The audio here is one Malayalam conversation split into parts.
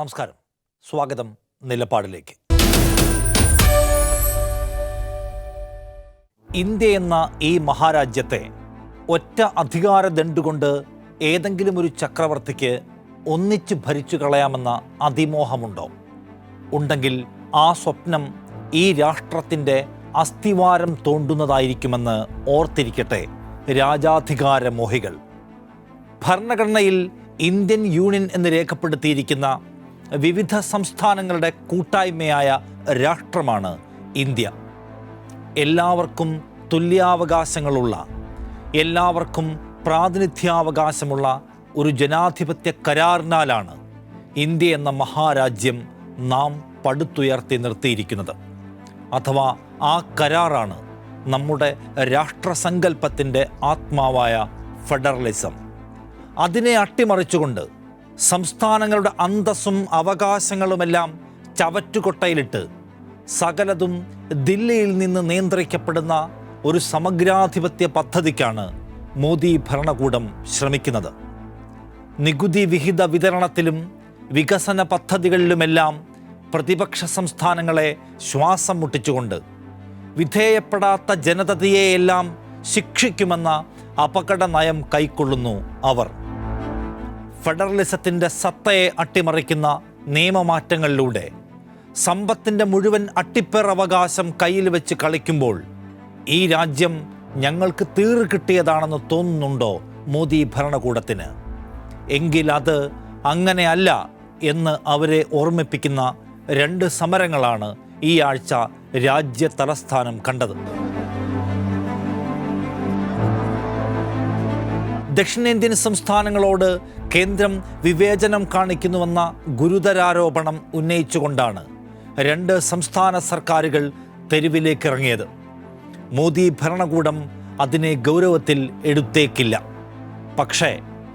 നമസ്കാരം, സ്വാഗതം നിലപാടിലേക്ക്. ഇന്ത്യ എന്ന ഈ മഹാരാജ്യത്തെ ഒറ്റ അധികാരദണ്ഡുകൊണ്ട് ഏതെങ്കിലും ഒരു ചക്രവർത്തിക്ക് ഒന്നിച്ച് ഭരിച്ചു കളയാമെന്ന അതിമോഹമുണ്ടോ? ഉണ്ടെങ്കിൽ ആ സ്വപ്നം ഈ രാഷ്ട്രത്തിൻ്റെ അസ്ഥിവാരം തോണ്ടുന്നതായിരിക്കുമെന്ന് ഓർത്തിരിക്കട്ടെ രാജാധികാര മോഹികൾ. ഭരണഘടനയിൽ ഇന്ത്യൻ യൂണിയൻ എന്ന് രേഖപ്പെടുത്തിയിരിക്കുന്ന വിവിധ സംസ്ഥാനങ്ങളുടെ കൂട്ടായ്മയായ രാഷ്ട്രമാണ് ഇന്ത്യ. എല്ലാവർക്കും തുല്യാവകാശങ്ങളുള്ള, എല്ലാവർക്കും പ്രാതിനിധ്യാവകാശമുള്ള ഒരു ജനാധിപത്യ കരാറിനാലാണ് ഇന്ത്യ എന്ന മഹാരാജ്യം നാം പടുത്തുയർത്തി നിർത്തിയിരിക്കുന്നത്. അഥവാ ആ കരാറാണ് നമ്മുടെ രാഷ്ട്രസങ്കല്പത്തിൻ്റെ ആത്മാവായ ഫെഡറലിസം. അതിനെ അട്ടിമറിച്ചുകൊണ്ട് സംസ്ഥാനങ്ങളുടെ അന്തസ്സും അവകാശങ്ങളുമെല്ലാം ചവറ്റുകൊട്ടയിലിട്ട് സകലതും ദില്ലിയിൽ നിന്ന് നിയന്ത്രിക്കപ്പെടുന്ന ഒരു സമഗ്രാധിപത്യ പദ്ധതിക്കാണ് മോദി ഭരണകൂടം ശ്രമിക്കുന്നത്. നികുതി വിഹിത വിതരണത്തിലും വികസന പദ്ധതികളിലുമെല്ലാം പ്രതിപക്ഷ സംസ്ഥാനങ്ങളെ ശ്വാസം മുട്ടിച്ചുകൊണ്ട് വിധേയപ്പെടാത്ത ജനതയെയെല്ലാം ശിക്ഷിക്കുമെന്ന അപകട നയം കൈക്കൊള്ളുന്നു അവർ. ഫെഡറലിസത്തിൻ്റെ സത്തയെ അട്ടിമറിക്കുന്ന നിയമമാറ്റങ്ങളിലൂടെ സമ്പത്തിൻ്റെ മുഴുവൻ അട്ടിപ്പേറവകാശം കയ്യിൽ വെച്ച് കളിക്കുമ്പോൾ ഈ രാജ്യം ഞങ്ങൾക്ക് തീറ് കിട്ടിയതാണെന്ന് തോന്നുന്നുണ്ടോ മോദി ഭരണകൂടത്തിന്? എങ്കിൽ അത് അങ്ങനെയല്ല എന്ന് അവരെ ഓർമ്മിപ്പിക്കുന്ന രണ്ട് സമരങ്ങളാണ് ഈ ആഴ്ച രാജ്യ തലസ്ഥാനം കണ്ടത്. ദക്ഷിണേന്ത്യൻ സംസ്ഥാനങ്ങളോട് കേന്ദ്രം വിവേചനം കാണിക്കുന്നുവെന്ന ഗുരുതരാരോപണം ഉന്നയിച്ചുകൊണ്ടാണ് രണ്ട് സംസ്ഥാന സർക്കാരുകൾ തെരുവിലേക്കിറങ്ങിയത്. മോദി ഭരണകൂടം അതിനെ ഗൗരവത്തിൽ എടുത്തേക്കില്ല. പക്ഷേ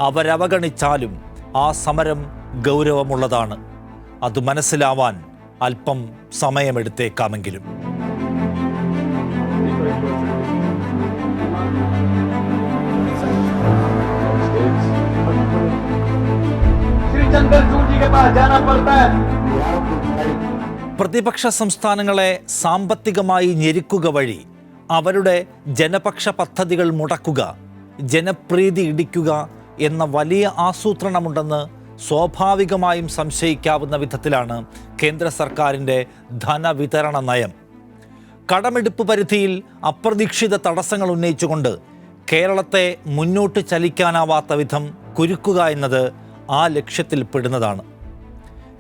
അവരവഗണിച്ചാലും ആ സമരം ഗൗരവമുള്ളതാണ്. അത് മനസ്സിലാവാൻ അല്പം സമയമെടുത്തേക്കാമെങ്കിലും. പ്രതിപക്ഷ സംസ്ഥാനങ്ങളെ സാമ്പത്തികമായി ഞെരുക്കുക വഴി അവരുടെ ജനപക്ഷ പദ്ധതികൾ മുടക്കുക, ജനപ്രീതി ഇടിക്കുക എന്ന വലിയ ആസൂത്രണമുണ്ടെന്ന് സ്വാഭാവികമായും സംശയിക്കാവുന്ന വിധത്തിലാണ് കേന്ദ്ര സർക്കാരിൻ്റെ ധനവിതരണ നയം. കടമെടുപ്പ് പരിധിയിൽ അപ്രതീക്ഷിത തടസ്സങ്ങൾ ഉന്നയിച്ചുകൊണ്ട് കേരളത്തെ മുന്നോട്ട് ചലിക്കാനാവാത്ത വിധം കുരുക്കുക എന്നത് ആ ലക്ഷ്യത്തിൽ പെടുന്നതാണ്.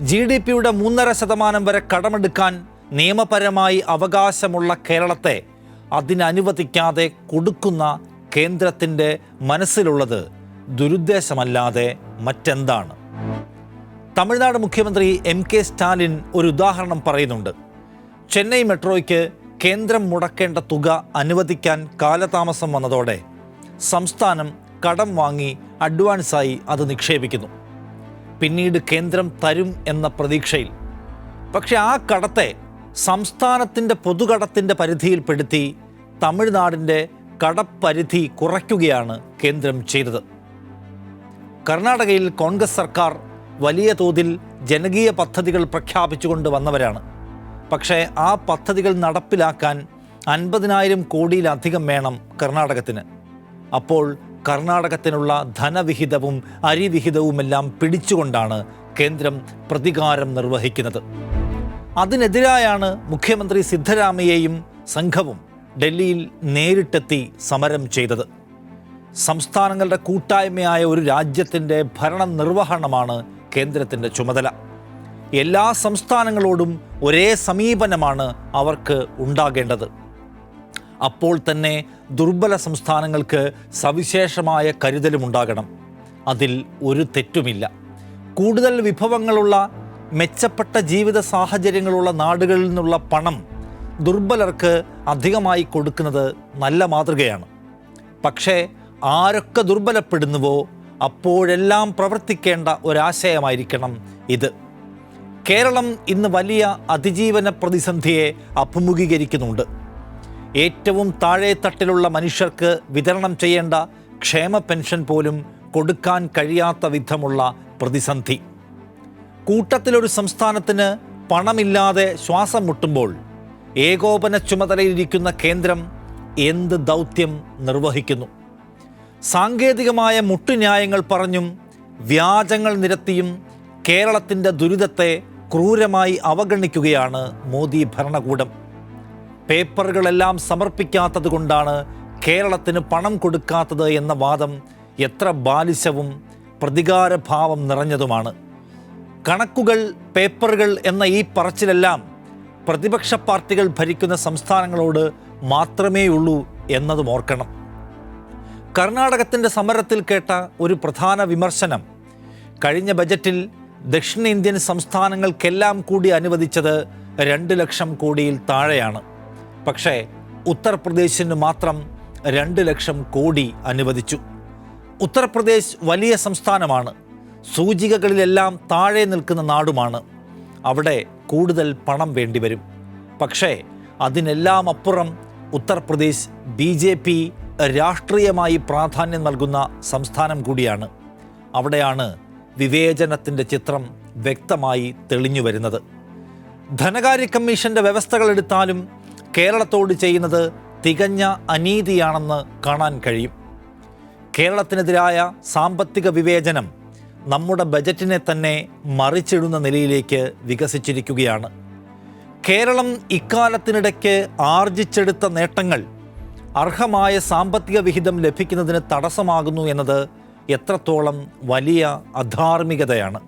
GDP-യുടെ 3.5% വരെ കടമെടുക്കാൻ നിയമപരമായി അവകാശമുള്ള കേരളത്തെ അതിനനുവദിക്കാതെ കൊടുക്കുന്ന കേന്ദ്രത്തിൻ്റെ മനസ്സിലുള്ളത് ദുരുദ്ദേശമല്ലാതെ മറ്റെന്താണ്? തമിഴ്നാട് മുഖ്യമന്ത്രി MK സ്റ്റാലിൻ ഒരു ഉദാഹരണം പറയുന്നുണ്ട്. ചെന്നൈ മെട്രോയ്ക്ക് കേന്ദ്രം മുടക്കേണ്ട തുക അനുവദിക്കാൻ കാലതാമസം വന്നതോടെ സംസ്ഥാനം കടം വാങ്ങി അഡ്വാൻസായി അത് നിക്ഷേപിക്കുന്നു. പിന്നീട് കേന്ദ്രം തരും എന്ന പ്രതീക്ഷയിൽ. പക്ഷെ ആ കടത്തെ സംസ്ഥാനത്തിൻ്റെ പൊതുകടത്തിൻ്റെ പരിധിയിൽപ്പെടുത്തി തമിഴ്നാടിൻ്റെ കടപ്പരിധി കുറയ്ക്കുകയാണ് കേന്ദ്രം ചെയ്തത്. കർണാടകയിൽ കോൺഗ്രസ് സർക്കാർ വലിയ തോതിൽ ജനകീയ പദ്ധതികൾ പ്രഖ്യാപിച്ചുകൊണ്ട് വന്നവരാണ്. പക്ഷേ ആ പദ്ധതികൾ നടപ്പിലാക്കാൻ 50,000 കോടിയിലധികം വേണം കർണാടകത്തിന്. അപ്പോൾ കർണാടകത്തിനുള്ള ധനവിഹിതവും അരിവിഹിതവുമെല്ലാം പിടിച്ചുകൊണ്ടാണ് കേന്ദ്രം പ്രതികാരം നിർവഹിക്കുന്നത്. അതിനെതിരായാണ് മുഖ്യമന്ത്രി സിദ്ധരാമയ്യയും സംഘവും ഡൽഹിയിൽ നേരിട്ടെത്തി സമരം ചെയ്തത്. സംസ്ഥാനങ്ങളുടെ കൂട്ടായ്മയായ ഒരു രാജ്യത്തിൻ്റെ ഭരണ നിർവഹണമാണ് കേന്ദ്രത്തിൻ്റെ ചുമതല. എല്ലാ സംസ്ഥാനങ്ങളോടും ഒരേ സമീപനമാണ് അവർക്ക് ഉണ്ടാകേണ്ടത്. അപ്പോൾ തന്നെ ദുർബല സംസ്ഥാനങ്ങൾക്ക് സവിശേഷമായ കരുതലുമുണ്ടാകണം. അതിൽ ഒരു തെറ്റുമില്ല. കൂടുതൽ വിഭവങ്ങളുള്ള, മെച്ചപ്പെട്ട ജീവിത സാഹചര്യങ്ങളുള്ള നാടുകളിൽ നിന്നുള്ള പണം ദുർബലർക്ക് അധികമായി കൊടുക്കുന്നത് നല്ല മാതൃകയാണ്. പക്ഷേ ആരൊക്കെ ദുർബലപ്പെടുന്നുവോ അപ്പോഴെല്ലാം പ്രവർത്തിക്കേണ്ട ഒരാശയമായിരിക്കണം ഇത്. കേരളം ഇന്ന് വലിയ അതിജീവന പ്രതിസന്ധിയെ അഭിമുഖീകരിക്കുന്നുണ്ട്. ഏറ്റവും താഴെത്തട്ടിലുള്ള മനുഷ്യർക്ക് വിതരണം ചെയ്യേണ്ട ക്ഷേമ പെൻഷൻ പോലും കൊടുക്കാൻ കഴിയാത്ത വിധമുള്ള പ്രതിസന്ധി. കൂട്ടത്തിലൊരു സംസ്ഥാനത്തിന് പണമില്ലാതെ ശ്വാസം മുട്ടുമ്പോൾ ഏകോപന ചുമതലയിലിരിക്കുന്ന കേന്ദ്രം എന്ത് ദൗത്യം നിർവഹിക്കുന്നു? സാങ്കേതികമായ മുട്ടുന്യായങ്ങൾ പറഞ്ഞും വ്യാജങ്ങൾ നിരത്തിയും കേരളത്തിൻ്റെ ദുരിതത്തെ ക്രൂരമായി അവഗണിക്കുകയാണ് മോദി ഭരണകൂടം. പേപ്പറുകളെല്ലാം സമർപ്പിക്കാത്തത് കൊണ്ടാണ് കേരളത്തിന് പണം കൊടുക്കാത്തത് എന്ന വാദം എത്ര ബാലിശവും പ്രതികാരഭാവം നിറഞ്ഞതുമാണ്. കണക്കുകൾ, പേപ്പറുകൾ എന്ന ഈ പറച്ചിലെല്ലാം പ്രതിപക്ഷ പാർട്ടികൾ ഭരിക്കുന്ന സംസ്ഥാനങ്ങളോട് മാത്രമേയുള്ളൂ എന്നതും ഓർക്കണം. കർണാടകത്തിൻ്റെ സമരത്തിൽ കേട്ട ഒരു പ്രധാന വിമർശനം കഴിഞ്ഞ ബജറ്റിൽ ദക്ഷിണേന്ത്യൻ സംസ്ഥാനങ്ങൾക്കെല്ലാം കൂടി അനുവദിച്ചത് 2 ലക്ഷം കോടിയിൽ താഴെയാണ്. പക്ഷേ ഉത്തർപ്രദേശിന് മാത്രം 2 ലക്ഷം കോടി അനുവദിച്ചു. ഉത്തർപ്രദേശ് വലിയ സംസ്ഥാനമാണ്, സൂചികകളിലെല്ലാം താഴെ നിൽക്കുന്ന നാടുമാണ്. അവിടെ കൂടുതൽ പണം വേണ്ടിവരും. പക്ഷേ അതിനെല്ലാം അപ്പുറം ഉത്തർപ്രദേശ് BJP രാഷ്ട്രീയമായി പ്രാധാന്യം നൽകുന്ന സംസ്ഥാനം കൂടിയാണ്. അവിടെയാണ് വിവേചനത്തിൻ്റെ ചിത്രം വ്യക്തമായി തെളിഞ്ഞു വരുന്നത്. ധനകാര്യ കമ്മീഷൻ്റെ വ്യവസ്ഥകൾ എടുത്താലും കേരളത്തോട് ചെയ്യുന്നത് തികഞ്ഞ അനീതിയാണെന്ന് കാണാൻ കഴിയും. കേരളത്തിനെതിരായ സാമ്പത്തിക വിവേചനം നമ്മുടെ ബജറ്റിനെ തന്നെ മറിച്ചിടുന്ന നിലയിലേക്ക് വികസിച്ചിരിക്കുകയാണ്. കേരളം ഇക്കാലത്തിനിടയ്ക്ക് ആർജിച്ചെടുത്ത നേട്ടങ്ങൾ അർഹമായ സാമ്പത്തിക വിഹിതം ലഭിക്കുന്നതിന് തടസ്സമാകുന്നു എന്നത് എത്രത്തോളം വലിയ അധാർമികതയാണ്.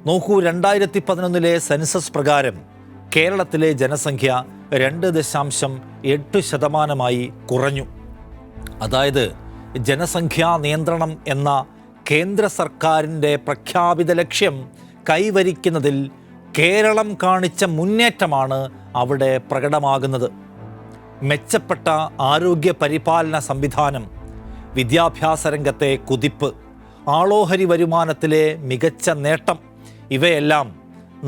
നോക്കൂ, 2011 സെൻസസ് പ്രകാരം കേരളത്തിലെ ജനസംഖ്യ 2.8% കുറഞ്ഞു. അതായത് ജനസംഖ്യാ നിയന്ത്രണം എന്ന കേന്ദ്ര സർക്കാരിൻ്റെ പ്രഖ്യാപിത ലക്ഷ്യം കൈവരിക്കുന്നതിൽ കേരളം കാണിച്ച മുന്നേറ്റമാണ് അവിടെ പ്രകടമാകുന്നത്. മെച്ചപ്പെട്ട ആരോഗ്യ പരിപാലന സംവിധാനം, വിദ്യാഭ്യാസ രംഗത്തെ കുതിപ്പ്, ആളോഹരി വരുമാനത്തിലെ മികച്ച നേട്ടം, ഇവയെല്ലാം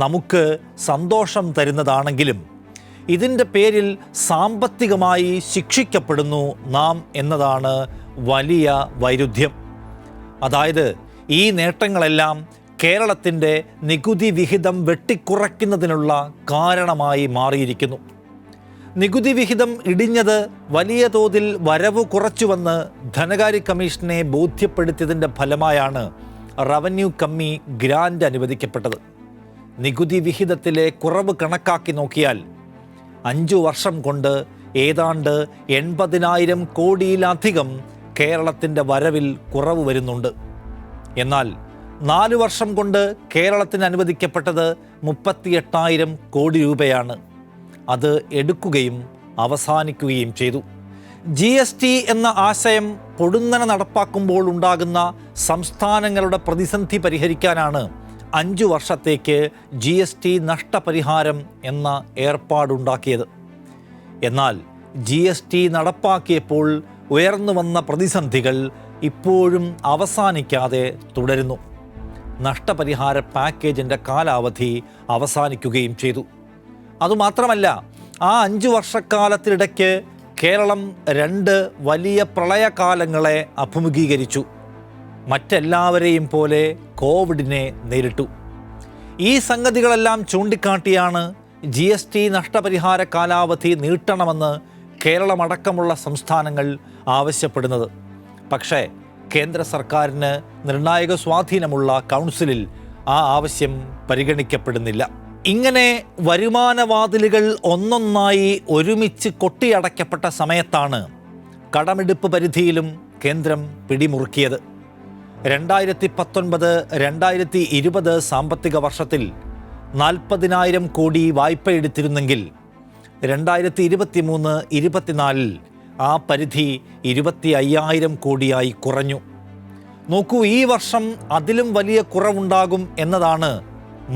നമുക്ക് സന്തോഷം തരുന്നതാണെങ്കിലും ഇതിൻ്റെ പേരിൽ സാമ്പത്തികമായി ശിക്ഷിക്കപ്പെടുന്നു നാം എന്നതാണ് വലിയ വൈരുദ്ധ്യം. അതായത് ഈ നേട്ടങ്ങളെല്ലാം കേരളത്തിൻ്റെ നികുതി വിഹിതം വെട്ടിക്കുറയ്ക്കുന്നതിനുള്ള കാരണമായി മാറിയിരിക്കുന്നു. നികുതി വിഹിതം ഇടിഞ്ഞത് വലിയ തോതിൽ വരവ് കുറച്ചുവെന്ന് ധനകാര്യ കമ്മീഷനെ ബോധ്യപ്പെടുത്തിയതിൻ്റെ ഫലമായാണ് റവന്യൂ കമ്മി ഗ്രാൻഡ് അനുവദിക്കപ്പെട്ടത്. നികുതി വിഹിതത്തിലെ കുറവ് കണക്കാക്കി നോക്കിയാൽ 5 വർഷം കൊണ്ട് ഏതാണ്ട് 80,000 കോടിയിലധികം കേരളത്തിൻ്റെ വരവിൽ കുറവ് വരുന്നുണ്ട്. എന്നാൽ 4 വർഷം കൊണ്ട് കേരളത്തിന് അനുവദിക്കപ്പെട്ടത് 38,000 കോടി രൂപയാണ്. അത് എടുക്കുകയും അവസാനിക്കുകയും ചെയ്തു. GST എന്ന ആശയം പൊടുന്നനെ നടപ്പാക്കുമ്പോൾ ഉണ്ടാകുന്ന സംസ്ഥാനങ്ങളുടെ പ്രതിസന്ധി പരിഹരിക്കാനാണ് 5 വർഷത്തേക്ക് GST നഷ്ടപരിഹാരം എന്ന ഏർപ്പാടുണ്ടാക്കിയത്. എന്നാൽ GST നടപ്പാക്കിയപ്പോൾ ഉയർന്നു വന്ന പ്രതിസന്ധികൾ ഇപ്പോഴും അവസാനിക്കാതെ തുടരുന്നു. നഷ്ടപരിഹാര പാക്കേജിൻ്റെ കാലാവധി അവസാനിക്കുകയും ചെയ്തു. അതുമാത്രമല്ല, ആ 5 വർഷക്കാലത്തിനിടയ്ക്ക് കേരളം 2 വലിയ പ്രളയകാലങ്ങളെ അഭിമുഖീകരിച്ചു. മറ്റെല്ലാവരെയും പോലെ കോവിഡിനെ നേരിട്ടു. ഈ സംഗതികളെല്ലാം ചൂണ്ടിക്കാട്ടിയാണ് GST നഷ്ടപരിഹാര കാലാവധി നീട്ടണമെന്ന് കേരളമടക്കമുള്ള സംസ്ഥാനങ്ങൾ ആവശ്യപ്പെടുന്നത്. പക്ഷേ കേന്ദ്ര സർക്കാരിന് നിർണായക സ്വാധീനമുള്ള കൗൺസിലിൽ ആ ആവശ്യം പരിഗണിക്കപ്പെടുന്നില്ല. ഇങ്ങനെ വരുമാനവാതിലുകൾ ഒന്നൊന്നായി ഒരുമിച്ച് കൊട്ടിയടയ്ക്കപ്പെട്ട സമയത്താണ് കടമെടുപ്പ് പരിധിയിലും കേന്ദ്രം പിടിമുറുക്കിയത്. 2019-2020 സാമ്പത്തിക വർഷത്തിൽ 40,000 കോടി വായ്പ എടുത്തിരുന്നെങ്കിൽ 2023-24 ആ പരിധി 25,000 കോടിയായി കുറഞ്ഞു. നോക്കൂ, ഈ വർഷം അതിലും വലിയ കുറവുണ്ടാകും എന്നതാണ്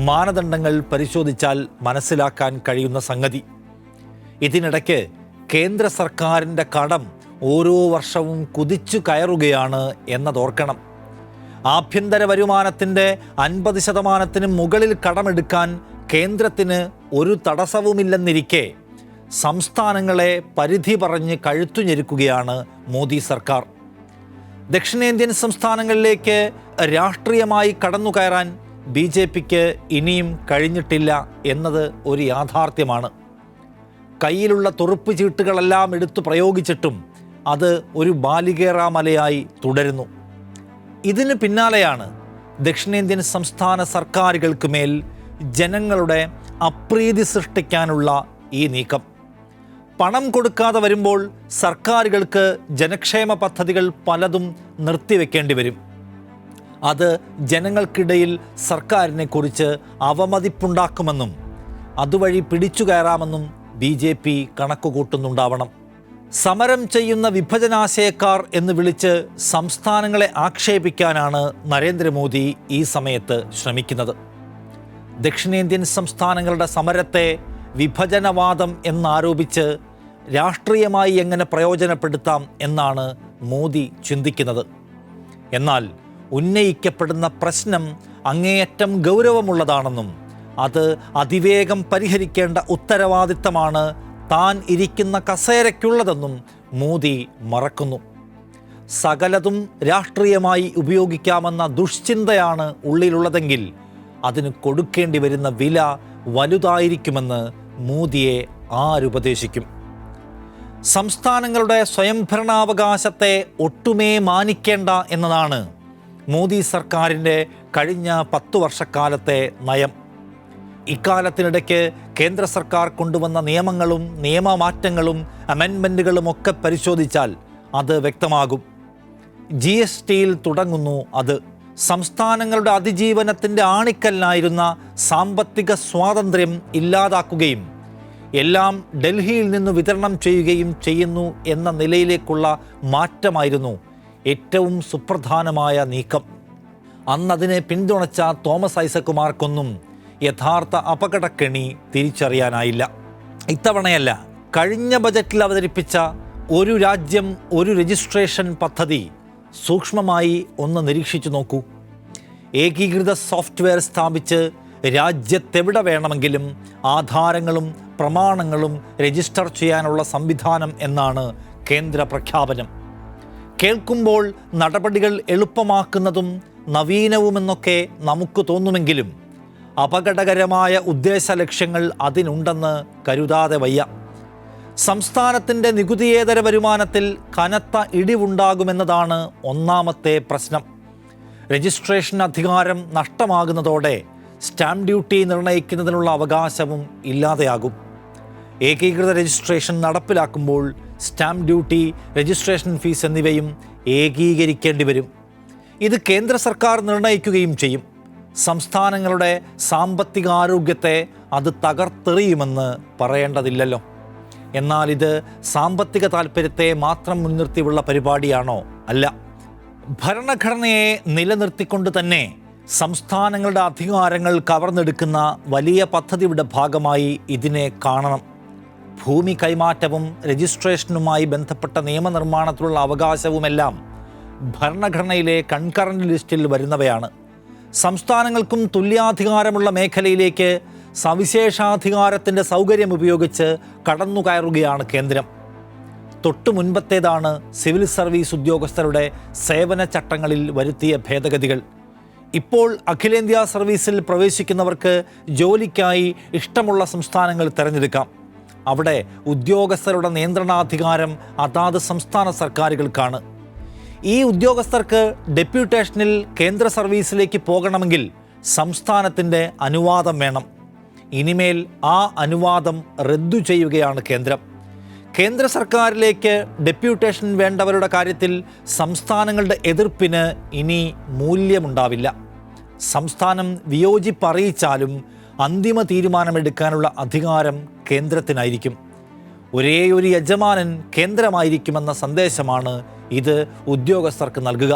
മാനദണ്ഡങ്ങൾ പരിശോധിച്ചാൽ മനസ്സിലാക്കാൻ കഴിയുന്ന സംഗതി. ഇതിനിടയ്ക്ക് കേന്ദ്ര സർക്കാരിൻ്റെ കടം ഓരോ വർഷവും കുതിച്ചു കയറുകയാണ് എന്നതോർക്കണം. ആഭ്യന്തര വരുമാനത്തിൻ്റെ 50% മുകളിൽ കടമെടുക്കാൻ കേന്ദ്രത്തിന് ഒരു തടസ്സവുമില്ലെന്നിരിക്കെ സംസ്ഥാനങ്ങളെ പരിധി പറഞ്ഞ് കഴുത്തുഞെരുക്കുകയാണ് മോദി സർക്കാർ. ദക്ഷിണേന്ത്യൻ സംസ്ഥാനങ്ങളിലേക്ക് രാഷ്ട്രീയമായി കടന്നുകയറാൻ BJPക്ക് ഇനിയും കഴിഞ്ഞിട്ടില്ല എന്നത് ഒരു യാഥാർത്ഥ്യമാണ്. കയ്യിലുള്ള തുറുപ്പ് ചീട്ടുകളെല്ലാം എടുത്തു പ്രയോഗിച്ചിട്ടും അത് ഒരു ബാലികേറാമലയായി തുടരുന്നു. ഇതിന് പിന്നാലെയാണ് ദക്ഷിണേന്ത്യൻ സംസ്ഥാന സർക്കാരുകൾക്ക് മേൽ ജനങ്ങളുടെ അപ്രീതി സൃഷ്ടിക്കാനുള്ള ഈ നീക്കം. പണം കൊടുക്കാതെ വരുമ്പോൾ സർക്കാരുകൾക്ക് ജനക്ഷേമ പദ്ധതികൾ പലതും നിർത്തിവെക്കേണ്ടി വരും. അത് ജനങ്ങൾക്കിടയിൽ സർക്കാരിനെക്കുറിച്ച് അവമതിപ്പുണ്ടാക്കുമെന്നും അതുവഴി പിടിച്ചു കയറാമെന്നും BJP കണക്കുകൂട്ടുന്നുണ്ടാവണം. സമരം ചെയ്യുന്ന വിഭജനാശയക്കാർ എന്ന് വിളിച്ച് സംസ്ഥാനങ്ങളെ ആക്ഷേപിക്കാനാണ് നരേന്ദ്രമോദി ഈ സമയത്ത് ശ്രമിക്കുന്നത്. ദക്ഷിണേന്ത്യൻ സംസ്ഥാനങ്ങളുടെ സമരത്തെ വിഭജനവാദം എന്നാരോപിച്ച് രാഷ്ട്രീയമായി എങ്ങനെ പ്രയോജനപ്പെടുത്താം എന്നാണ് മോദി ചിന്തിക്കുന്നത്. എന്നാൽ ഉന്നയിക്കപ്പെടുന്ന പ്രശ്നം അങ്ങേയറ്റം ഗൗരവമുള്ളതാണെന്നും അത് അതിവേഗം പരിഹരിക്കേണ്ട ഉത്തരവാദിത്തമാണ് താൻ ഇരിക്കുന്ന കസേരയ്ക്കുള്ളതെന്നും മോദി മറക്കുന്നു. സകലതും രാഷ്ട്രീയമായി ഉപയോഗിക്കാമെന്ന ദുശ്ചിന്തയാണ് ഉള്ളിലുള്ളതെങ്കിൽ അതിന് കൊടുക്കേണ്ടി വരുന്ന വില വലുതായിരിക്കുമെന്ന് മോദിയെ ആരുപദേശിക്കും? സംസ്ഥാനങ്ങളുടെ സ്വയംഭരണാവകാശത്തെ ഒട്ടുമേ മാനിക്കേണ്ട എന്നതാണ് മോദി സർക്കാരിൻ്റെ കഴിഞ്ഞ 10 വർഷക്കാലത്തെ നയം. ഇക്കാലത്തിനിടയ്ക്ക് കേന്ദ്ര സർക്കാർ കൊണ്ടുവന്ന നിയമങ്ങളും നിയമമാറ്റങ്ങളും അമെൻമെൻറ്റുകളുമൊക്കെ പരിശോധിച്ചാൽ അത് വ്യക്തമാകും. GSTയിൽ തുടങ്ങുന്നു അത്. സംസ്ഥാനങ്ങളുടെ അതിജീവനത്തിൻ്റെ ആണിക്കല്ലായിരുന്ന സാമ്പത്തിക സ്വാതന്ത്ര്യം ഇല്ലാതാക്കുകയും എല്ലാം ഡൽഹിയിൽ നിന്ന് വിതരണം ചെയ്യുകയും ചെയ്യുന്നു എന്ന നിലയിലേക്കുള്ള മാറ്റമായിരുന്നു ഏറ്റവും സുപ്രധാനമായ നീക്കം. അന്നതിനെ പിന്തുണച്ച തോമസ് ഐസക്കുമാർക്കൊന്നും യഥാർത്ഥ അപകടക്കെണി തിരിച്ചറിയാനായില്ല. ഇത്തവണയല്ല, കഴിഞ്ഞ ബജറ്റിൽ അവതരിപ്പിച്ച ഒരു രാജ്യം ഒരു രജിസ്ട്രേഷൻ പദ്ധതി സൂക്ഷ്മമായി ഒന്ന് നിരീക്ഷിച്ചു നോക്കൂ. ഏകീകൃത സോഫ്റ്റ്വെയർ സ്ഥാപിച്ച് രാജ്യത്തെവിടെ വേണമെങ്കിലും ആധാരങ്ങളും പ്രമാണങ്ങളും രജിസ്റ്റർ ചെയ്യാനുള്ള സംവിധാനം എന്നാണ് കേന്ദ്ര പ്രഖ്യാപനം. കേൾക്കുമ്പോൾ നടപടികൾ എളുപ്പമാക്കുന്നതും നവീനവുമെന്നൊക്കെ നമുക്ക് തോന്നുമെങ്കിലും അപകടകരമായ ഉദ്ദേശ ലക്ഷ്യങ്ങൾ അതിനുണ്ടെന്ന് കരുതാതെ വയ്യ. സംസ്ഥാനത്തിൻ്റെ നികുതിയേതര വരുമാനത്തിൽ കനത്ത ഇടിവുണ്ടാകുമെന്നതാണ് ഒന്നാമത്തെ പ്രശ്നം. രജിസ്ട്രേഷൻ അധികാരം നഷ്ടമാകുന്നതോടെ സ്റ്റാമ്പ് ഡ്യൂട്ടി നിർണ്ണയിക്കുന്നതിനുള്ള അവകാശവും ഇല്ലാതെയാകും. ഏകീകൃത രജിസ്ട്രേഷൻ നടപ്പിലാക്കുമ്പോൾ സ്റ്റാമ്പ് ഡ്യൂട്ടി, രജിസ്ട്രേഷൻ ഫീസ് എന്നിവയും ഏകീകരിക്കേണ്ടി വരും. ഇത് കേന്ദ്ര സർക്കാർ നിർണ്ണയിക്കുകയും ചെയ്യും. സംസ്ഥാനങ്ങളുടെ സാമ്പത്തികാരോഗ്യത്തെ അത് തകർത്തെറിയുമെന്ന് പറയേണ്ടതില്ലല്ലോ. എന്നാൽ ഇത് സാമ്പത്തിക താൽപ്പര്യത്തെ മാത്രം മുൻനിർത്തിയുള്ള പരിപാടിയാണോ? അല്ല. ഭരണഘടനയെ നിലനിർത്തിക്കൊണ്ട് തന്നെ സംസ്ഥാനങ്ങളുടെ അധികാരങ്ങൾ കവർന്നെടുക്കുന്ന വലിയ പദ്ധതിയുടെ ഭാഗമായി ഇതിനെ കാണണം. ഭൂമി കൈമാറ്റവും രജിസ്ട്രേഷനുമായി ബന്ധപ്പെട്ട നിയമനിർമ്മാണത്തിലുള്ള അവകാശവുമെല്ലാം ഭരണഘടനയിലെ കൺകറന്റ് ലിസ്റ്റിൽ വരുന്നവയാണ്. സംസ്ഥാനങ്ങൾക്കും തുല്യാധികാരമുള്ള മേഖലയിലേക്ക് സവിശേഷാധികാരത്തിൻ്റെ സൗകര്യം ഉപയോഗിച്ച് കടന്നുകയറുകയാണ് കേന്ദ്രം. തൊട്ടു മുൻപത്തേതാണ് സിവിൽ സർവീസ് ഉദ്യോഗസ്ഥരുടെ സേവന ചട്ടങ്ങളിൽ വരുത്തിയ ഭേദഗതികൾ. ഇപ്പോൾ അഖിലേന്ത്യാ സർവീസിൽ പ്രവേശിക്കുന്നവർക്ക് ജോലിക്കായി ഇഷ്ടമുള്ള സംസ്ഥാനങ്ങൾ തിരഞ്ഞെടുക്കാം. അവിടെ ഉദ്യോഗസ്ഥരുടെ നിയന്ത്രണാധികാരം അതാത് സംസ്ഥാന സർക്കാരുകൾക്കാണ്. ഈ ഉദ്യോഗസ്ഥർക്ക് ഡെപ്യൂട്ടേഷനിൽ കേന്ദ്ര സർവീസിലേക്ക് പോകണമെങ്കിൽ സംസ്ഥാനത്തിൻ്റെ അനുവാദം വേണം. ഇനിമേൽ ആ അനുവാദം റദ്ദു ചെയ്യുകയാണ് കേന്ദ്രം. കേന്ദ്ര സർക്കാരിലേക്ക് ഡെപ്യൂട്ടേഷൻ വേണ്ടവരുടെ കാര്യത്തിൽ സംസ്ഥാനങ്ങളുടെ എതിർപ്പിന് ഇനി മൂല്യമുണ്ടാവില്ല. സംസ്ഥാനം വിയോജിപ്പ് അറിയിച്ചാലും അന്തിമ തീരുമാനമെടുക്കാനുള്ള അധികാരം കേന്ദ്രത്തിനായിരിക്കും. ഒരേ ഒരു യജമാനൻ കേന്ദ്രമായിരിക്കുമെന്ന സന്ദേശമാണ് ഇത് ഉദ്യോഗസ്ഥർക്ക് നൽകുക.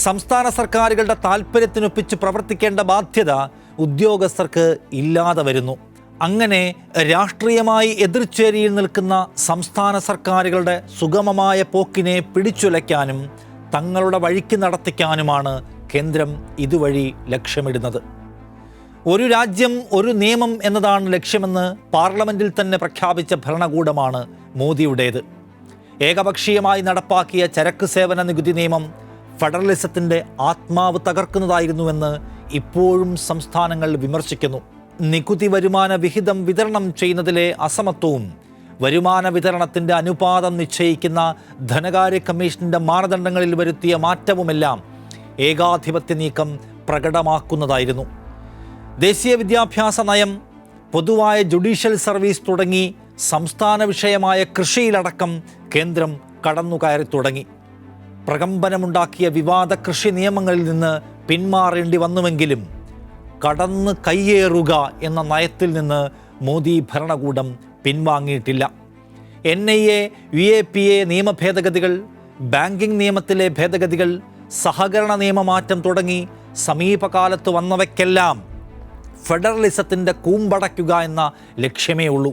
സംസ്ഥാന സർക്കാരുകളുടെ താൽപ്പര്യത്തിനൊപ്പിച്ച് പ്രവർത്തിക്കേണ്ട ബാധ്യത ഉദ്യോഗസ്ഥർക്ക് ഇല്ലാതെ വരുന്നു. അങ്ങനെ രാഷ്ട്രീയമായി എതിർചേരിയിൽ നിൽക്കുന്ന സംസ്ഥാന സർക്കാരുകളുടെ സുഗമമായ പോക്കിനെ പിടിച്ചുലയ്ക്കാനും തങ്ങളുടെ വഴിക്ക് നടത്തിക്കാനുമാണ് കേന്ദ്രം ഇതുവഴി ലക്ഷ്യമിടുന്നത്. ഒരു രാജ്യം ഒരു നിയമം എന്നതാണ് ലക്ഷ്യമെന്ന് പാർലമെൻറ്റിൽ തന്നെ പ്രഖ്യാപിച്ച ഭരണകൂടമാണ് മോദിയുടേത്. ഏകപക്ഷീയമായി നടപ്പാക്കിയ ചരക്ക് സേവന നികുതി നിയമം ഫെഡറലിസത്തിൻ്റെ ആത്മാവ് തകർക്കുന്നതായിരുന്നുവെന്ന് ഇപ്പോഴും സംസ്ഥാനങ്ങൾ വിമർശിക്കുന്നു. നികുതി വരുമാന വിഹിതം വിതരണം ചെയ്യുന്നതിലെ അസമത്വവും വരുമാന വിതരണത്തിൻ്റെ അനുപാതം നിശ്ചയിക്കുന്ന ധനകാര്യ കമ്മീഷൻ്റെ മാനദണ്ഡങ്ങളിൽ വരുത്തിയ മാറ്റവുമെല്ലാം ഏകാധിപത്യ നീക്കം പ്രകടമാക്കുന്നതായിരുന്നു. ദേശീയ വിദ്യാഭ്യാസ നയം, പൊതുവായ ജുഡീഷ്യൽ സർവീസ് തുടങ്ങി സംസ്ഥാന വിഷയമായ കൃഷിയിലടക്കം കേന്ദ്രം കടന്നുകയറി തുടങ്ങി. പ്രകമ്പനമുണ്ടാക്കിയ വിവാദ കൃഷി നിയമങ്ങളിൽ നിന്ന് പിന്മാറേണ്ടി വന്നുവെങ്കിലും കടന്ന് കയ്യേറുക എന്ന നയത്തിൽ നിന്ന് മോദി ഭരണകൂടം പിൻവാങ്ങിയിട്ടില്ല. NIA, UAPA നിയമ ഭേദഗതികൾ, ബാങ്കിംഗ് നിയമത്തിലെ ഭേദഗതികൾ, സഹകരണ നിയമമാറ്റം തുടങ്ങി സമീപകാലത്ത് വന്നവയ്ക്കെല്ലാം ഫെഡറലിസത്തിൻ്റെ കൂമ്പടയ്ക്കുക എന്ന ലക്ഷ്യമേ ഉള്ളൂ.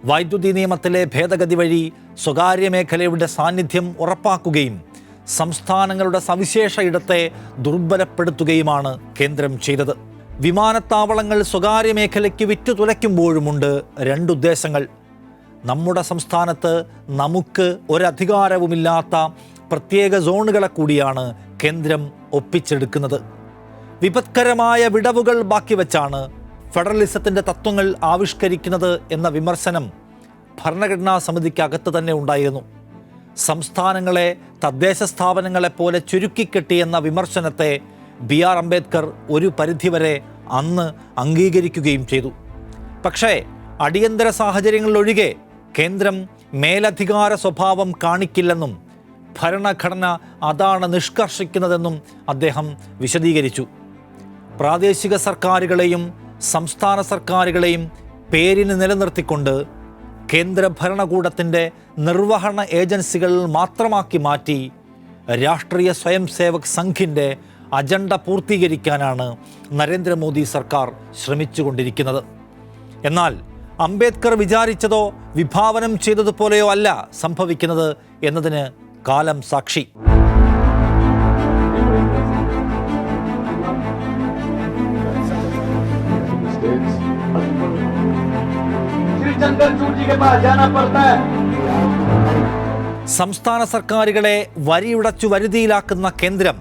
വൈദ്യുതി നിയമത്തിലെ ഭേദഗതി വഴി സ്വകാര്യ മേഖലയുടെ സാന്നിധ്യം ഉറപ്പാക്കുകയും സംസ്ഥാനങ്ങളുടെ സവിശേഷ ഇടത്തെ ദുർബലപ്പെടുത്തുകയുമാണ് കേന്ദ്രം ചെയ്തത്. വിമാനത്താവളങ്ങൾ സ്വകാര്യ മേഖലയ്ക്ക് വിറ്റുതുലയ്ക്കുമ്പോഴുമുണ്ട് രണ്ടുദ്ദേശങ്ങൾ. നമ്മുടെ സംസ്ഥാനത്ത് നമുക്ക് ഒരധികാരവുമില്ലാത്ത പ്രത്യേക സോണുകളെ കൂടിയാണ് കേന്ദ്രം ഒപ്പിച്ചെടുക്കുന്നത്. വിപത്കരമായ വിടവുകൾ ബാക്കി വച്ചാണ് ഫെഡറലിസത്തിൻ്റെ തത്വങ്ങൾ ആവിഷ്കരിക്കുന്നത് എന്ന വിമർശനം ഭരണഘടനാ സമിതിക്കകത്ത് തന്നെ ഉണ്ടായിരുന്നു. സംസ്ഥാനങ്ങളെ തദ്ദേശ സ്ഥാപനങ്ങളെപ്പോലെ ചുരുക്കിക്കെട്ടിയെന്ന വിമർശനത്തെ BR അംബേദ്കർ ഒരു പരിധിവരെ അന്ന് അംഗീകരിക്കുകയും ചെയ്തു. പക്ഷേ അടിയന്തര സാഹചര്യങ്ങളിലൊഴികെ കേന്ദ്രം മേലധികാര സ്വഭാവം കാണിക്കില്ലെന്നും ഭരണഘടന അതാണ് നിഷ്കർഷിക്കുന്നതെന്നും അദ്ദേഹം വിശദീകരിച്ചു. പ്രാദേശിക സർക്കാരുകളെയും സംസ്ഥാന സർക്കാരുകളെയും പേരിന് നിലനിർത്തിക്കൊണ്ട് കേന്ദ്ര ഭരണകൂടത്തിൻ്റെ നിർവഹണ ഏജൻസികൾ മാത്രമാക്കി മാറ്റി രാഷ്ട്രീയ സ്വയം സേവക് സംഘിൻ്റെ അജണ്ട പൂർത്തീകരിക്കാനാണ് നരേന്ദ്രമോദി സർക്കാർ ശ്രമിച്ചുകൊണ്ടിരിക്കുന്നത്. എന്നാൽ അംബേദ്കർ വിചാരിച്ചതോ വിഭാവനം ചെയ്തതുപോലെയോ അല്ല സംഭവിക്കുന്നത് എന്നതിന് കാലം സാക്ഷി. സംസ്ഥാന സർക്കാരുകളെ വരിയുടച്ചു വരുതിയിലാക്കുന്ന കേന്ദ്രം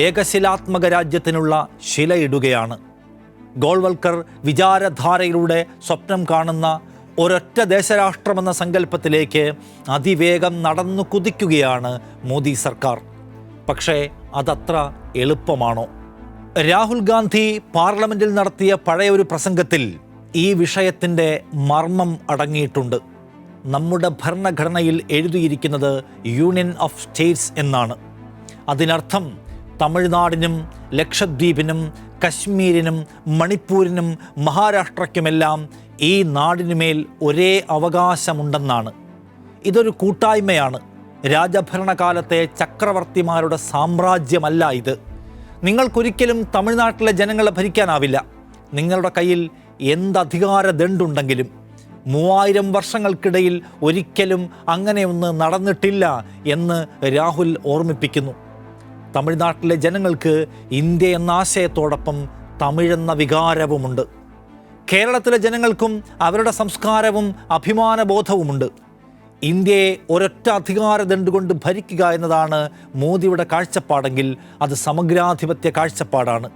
ഏകശിലാത്മക രാജ്യത്തിനുള്ള ശിലയിടുകയാണ്. ഗോൾവൽക്കർ വിചാരധാരയിലൂടെ സ്വപ്നം കാണുന്ന ഒരൊറ്റ ദേശരാഷ്ട്രമെന്ന സങ്കല്പത്തിലേക്ക് അതിവേഗം നടന്നു കുതിക്കുകയാണ് മോദി സർക്കാർ. പക്ഷേ അതത്ര എളുപ്പമാണോ? രാഹുൽ ഗാന്ധി പാർലമെൻറ്റിൽ നടത്തിയ പഴയൊരു പ്രസംഗത്തിൽ ഈ വിഷയത്തിൻ്റെ മർമ്മം അടങ്ങിയിട്ടുണ്ട്. നമ്മുടെ ഭരണഘടനയിൽ എഴുതിയിരിക്കുന്നത് യൂണിയൻ ഓഫ് സ്റ്റേറ്റ്സ് എന്നാണ്. അതിനർത്ഥം തമിഴ്നാടിനും ലക്ഷദ്വീപിനും കശ്മീരിനും മണിപ്പൂരിനും മഹാരാഷ്ട്രയ്ക്കുമെല്ലാം ഈ നാടിനുമേൽ ഒരേ അവകാശമുണ്ടെന്നാണ്. ഇതൊരു കൂട്ടായ്മയാണ്. രാജഭരണകാലത്തെ ചക്രവർത്തിമാരുടെ സാമ്രാജ്യമല്ല ഇത്. നിങ്ങൾക്കൊരിക്കലും തമിഴ്നാട്ടിലെ ജനങ്ങളെ ഭരിക്കാനാവില്ല. നിങ്ങളുടെ കയ്യിൽ എന്തധികാര ദണ്ടുണ്ടെങ്കിലും 3000 വർഷങ്ങൾക്കിടയിൽ ഒരിക്കലും അങ്ങനെയൊന്ന് നടന്നിട്ടില്ല എന്ന് രാഹുൽ ഓർമ്മിപ്പിക്കുന്നു. തമിഴ്നാട്ടിലെ ജനങ്ങൾക്ക് ഇന്ത്യ എന്ന ആശയത്തോടൊപ്പം തമിഴെന്ന വികാരവുമുണ്ട്. കേരളത്തിലെ ജനങ്ങൾക്കും അവരുടെ സംസ്കാരവും അഭിമാനബോധവുമുണ്ട്. ഇന്ത്യയെ ഒരൊറ്റ അധികാരദണ്ഡുകൊണ്ട് ഭരിക്കുക എന്നതാണ് മോദിയുടെ കാഴ്ചപ്പാടെങ്കിൽ അത് സമഗ്രാധിപത്യ കാഴ്ചപ്പാടാണ്.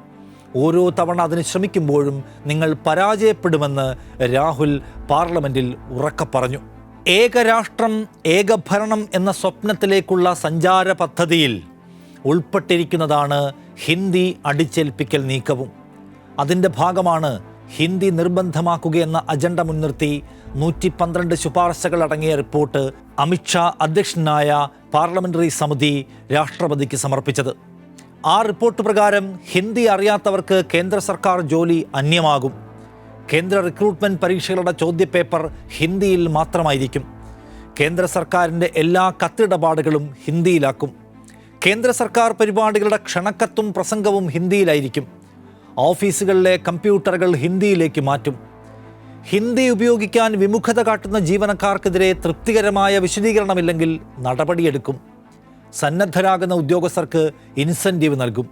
ഓരോ തവണ അതിന് ശ്രമിക്കുമ്പോഴും നിങ്ങൾ പരാജയപ്പെടുമെന്ന് രാഹുൽ പാർലമെൻറ്റിൽ ഉറക്കെ പറഞ്ഞു. ഏകരാഷ്ട്രം ഏകഭരണം എന്ന സ്വപ്നത്തിലേക്കുള്ള സഞ്ചാര പദ്ധതിയിൽ ഉൾപ്പെട്ടിരിക്കുന്നതാണ് ഹിന്ദി അടിച്ചേൽപ്പിക്കൽ നീക്കവും. അതിൻ്റെ ഭാഗമാണ് ഹിന്ദി നിർബന്ധമാക്കുകയെന്ന അജണ്ട മുൻനിർത്തി 112 ശുപാർശകൾ അടങ്ങിയ റിപ്പോർട്ട് അമിത്ഷാ അധ്യക്ഷനായ പാർലമെൻ്ററി സമിതി രാഷ്ട്രപതിക്ക് സമർപ്പിച്ചത്. ആ റിപ്പോർട്ട് പ്രകാരം ഹിന്ദി അറിയാത്തവർക്ക് കേന്ദ്ര സർക്കാർ ജോലി അന്യമാകും. കേന്ദ്ര റിക്രൂട്ട്മെൻറ്റ് പരീക്ഷകളുടെ ചോദ്യപേപ്പർ ഹിന്ദിയിൽ മാത്രമായിരിക്കും. കേന്ദ്ര സർക്കാരിൻ്റെ എല്ലാ കത്തിടപാടുകളും ഹിന്ദിയിലാക്കും. കേന്ദ്ര സർക്കാർ പരിപാടികളുടെ ക്ഷണക്കത്തും പ്രസംഗവും ഹിന്ദിയിലായിരിക്കും. ഓഫീസുകളിലെ കമ്പ്യൂട്ടറുകൾ ഹിന്ദിയിലേക്ക് മാറ്റും. ഹിന്ദി ഉപയോഗിക്കാൻ വിമുഖത കാട്ടുന്ന ജീവനക്കാർക്കെതിരെ തൃപ്തികരമായ വിശദീകരണമില്ലെങ്കിൽ നടപടിയെടുക്കും. സന്നദ്ധരാകുന്ന ഉദ്യോഗസ്ഥർക്ക് ഇൻസെൻറ്റീവ് നൽകും.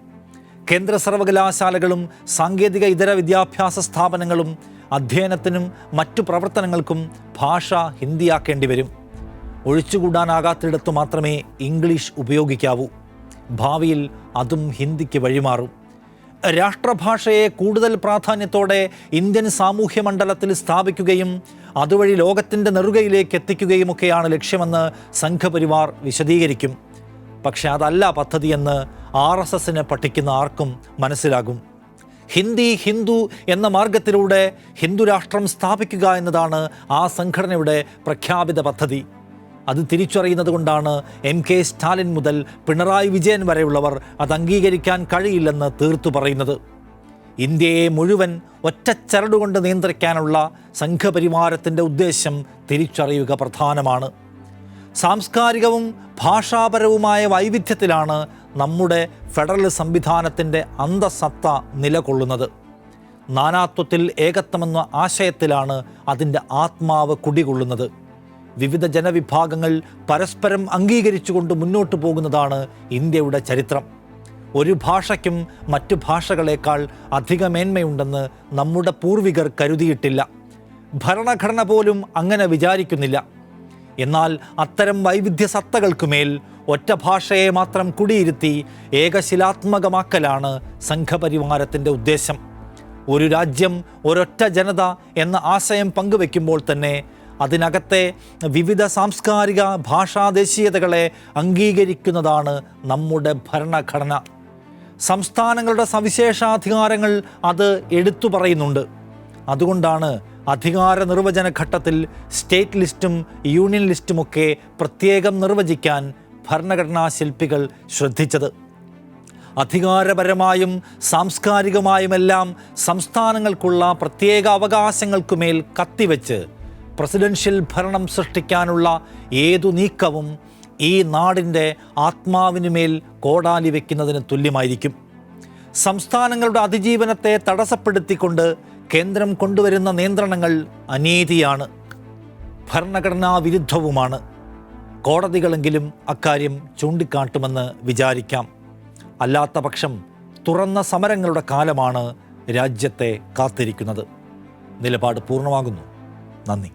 കേന്ദ്ര സർവകലാശാലകളും സാങ്കേതിക ഇതര വിദ്യാഭ്യാസ സ്ഥാപനങ്ങളും അധ്യയനത്തിനും മറ്റു പ്രവർത്തനങ്ങൾക്കും ഭാഷ ഹിന്ദിയാക്കേണ്ടി വരും. ഒഴിച്ചുകൂടാനാകാത്തിടത്തു മാത്രമേ ഇംഗ്ലീഷ് ഉപയോഗിക്കാവൂ. ഭാവിയിൽ അതും ഹിന്ദിക്ക് വഴിമാറും. രാഷ്ട്രഭാഷയെ കൂടുതൽ പ്രാധാന്യത്തോടെ ഇന്ത്യൻ സാമൂഹ്യ മണ്ഡലത്തിൽ സ്ഥാപിക്കുകയും അതുവഴി ലോകത്തിൻ്റെ നെറുകയിലേക്ക് എത്തിക്കുകയുമൊക്കെയാണ് ലക്ഷ്യമെന്ന് സംഘപരിവാർ വിശദീകരിക്കും. പക്ഷെ അതല്ല പദ്ധതിയെന്ന് RSSനെ പഠിക്കുന്ന ആർക്കും മനസ്സിലാകും. ഹിന്ദി ഹിന്ദു എന്ന മാർഗത്തിലൂടെ ഹിന്ദു രാഷ്ട്രം സ്ഥാപിക്കുക എന്നതാണ് ആ സംഘടനയുടെ പ്രഖ്യാപിത പദ്ധതി. അത് തിരിച്ചറിയുന്നത് കൊണ്ടാണ് MK സ്റ്റാലിൻ മുതൽ പിണറായി വിജയൻ വരെയുള്ളവർ അത് അംഗീകരിക്കാൻ കഴിയില്ലെന്ന് തീർത്തു പറയുന്നത്. ഇന്ത്യയെ മുഴുവൻ ഒറ്റച്ചരടുകൊണ്ട് നിയന്ത്രിക്കാനുള്ള സംഘപരിവാരത്തിൻ്റെ ഉദ്ദേശം തിരിച്ചറിയുക പ്രധാനമാണ്. സാംസ്കാരികവും ഭാഷാപരവുമായ വൈവിധ്യത്തിലാണ് നമ്മുടെ ഫെഡറൽ സംവിധാനത്തിൻ്റെ അന്തസത്ത നിലകൊള്ളുന്നത്. നാനാത്വത്തിൽ ഏകത്വമെന്ന ആശയത്തിലാണ് അതിൻ്റെ ആത്മാവ് കുടികൊള്ളുന്നത്. വിവിധ ജനവിഭാഗങ്ങൾ പരസ്പരം അംഗീകരിച്ചുകൊണ്ട് മുന്നോട്ട് പോകുന്നതാണ് ഇന്ത്യയുടെ ചരിത്രം. ഒരു ഭാഷയ്ക്കും മറ്റു ഭാഷകളേക്കാൾ അധിക മേന്മയുണ്ടെന്ന് നമ്മുടെ പൂർവികർ കരുതിയിട്ടില്ല. ഭരണഘടന പോലും അങ്ങനെ വിചാരിക്കുന്നില്ല. എന്നാൽ അത്തരം വൈവിധ്യ സത്തകൾക്കുമേൽ ഒറ്റ ഭാഷയെ മാത്രം കുടിയിരുത്തി ഏകശിലാത്മകമാക്കലാണ് സംഘപരിവാരത്തിൻ്റെ ഉദ്ദേശം. ഒരു രാജ്യം ഒരൊറ്റ ജനത എന്ന ആശയം പങ്കുവെക്കുമ്പോൾ തന്നെ അതിനകത്തെ വിവിധ സാംസ്കാരിക ഭാഷാദേശീയതകളെ അംഗീകരിക്കുന്നതാണ് നമ്മുടെ ഭരണഘടന. സംസ്ഥാനങ്ങളുടെ സവിശേഷാധികാരങ്ങൾ അത് എടുത്തു പറയുന്നുണ്ട്. അതുകൊണ്ടാണ് അധികാര നിർവചന ഘട്ടത്തിൽ സ്റ്റേറ്റ് ലിസ്റ്റും യൂണിയൻ ലിസ്റ്റുമൊക്കെ പ്രത്യേകം നിർവചിക്കാൻ ഭരണഘടനാ ശില്പികൾ ശ്രദ്ധിച്ചത്. അധികാരപരമായും സാംസ്കാരികമായുമെല്ലാം സംസ്ഥാനങ്ങൾക്കുള്ള പ്രത്യേക അവകാശങ്ങൾക്കുമേൽ കത്തിവെച്ച് പ്രസിഡൻഷ്യൽ ഭരണം സൃഷ്ടിക്കാനുള്ള ഏതു നീക്കവും ഈ നാടിൻ്റെ ആത്മാവിനുമേൽ കോടാലി വയ്ക്കുന്നതിന് തുല്യമായിരിക്കും. സംസ്ഥാനങ്ങളുടെ അതിജീവനത്തെ തടസ്സപ്പെടുത്തിക്കൊണ്ട് കേന്ദ്രം കൊണ്ടുവരുന്ന നിയന്ത്രണങ്ങൾ അനീതിയാണ്, ഭരണഘടനാ വിരുദ്ധവുമാണ്. കോടതികളെങ്കിലും അക്കാര്യം ചൂണ്ടിക്കാട്ടുമെന്ന് വിചാരിക്കാം. അല്ലാത്ത പക്ഷം തുറന്ന സമരങ്ങളുടെ കാലമാണ് രാജ്യത്തെ കാത്തിരിക്കുന്നത്. നിലപാട് പൂർണ്ണമാകുന്നു. നന്ദി.